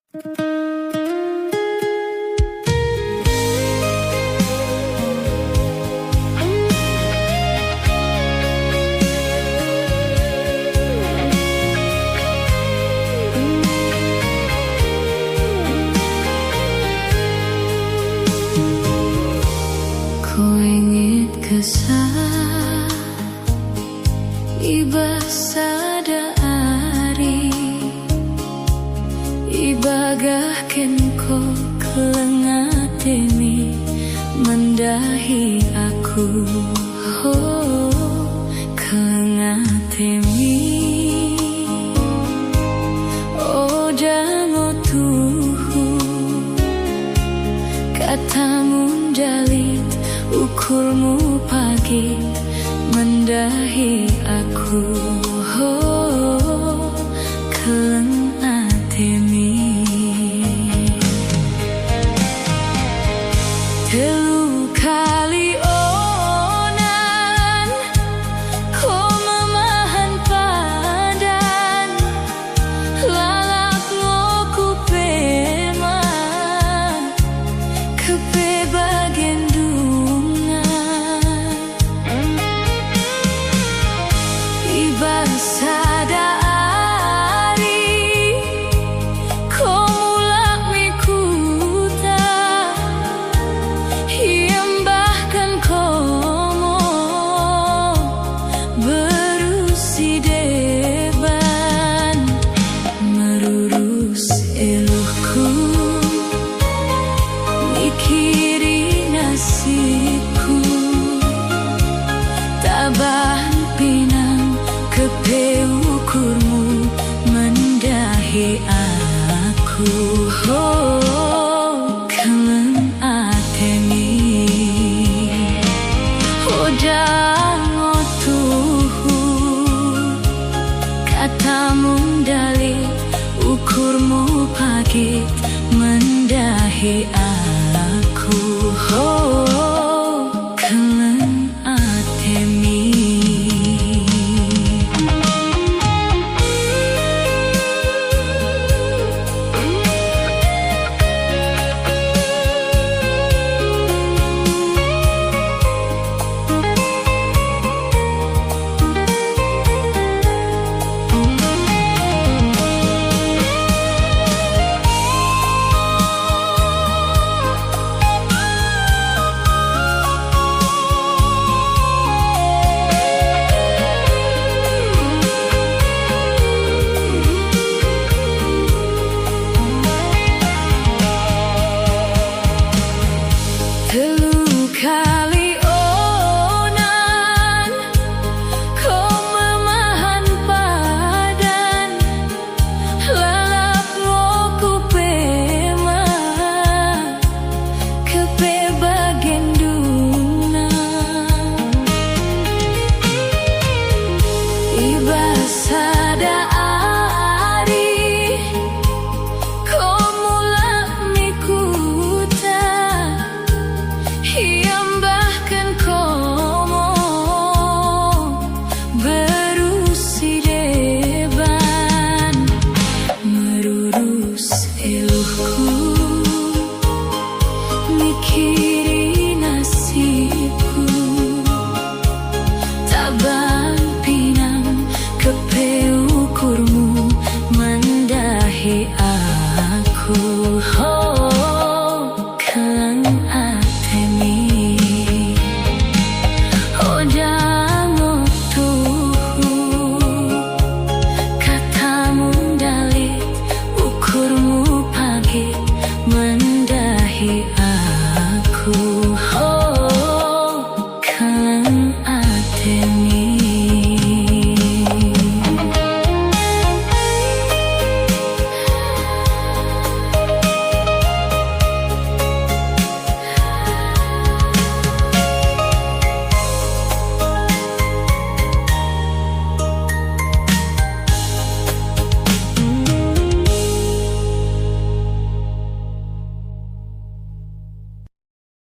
Ku ingin kesal iba sadari ibagahkan ko kelengatemi mendahi aku kelengatemi oh jangan tuhu katamu dalit ukurmu pagi mendahi aku kelengatemi telu kali onan ko memahan padan lalak ngoku pema kepe bagian dungan iba sadari ko mulak mikuta yang bahkan komo berusi deban merurus eluhku mikiri nasibku tabahan pinang kepe ukurmu mendahi aku kelengatemi jangan tuhu katamu dalit ukurmu pagi mendahi aku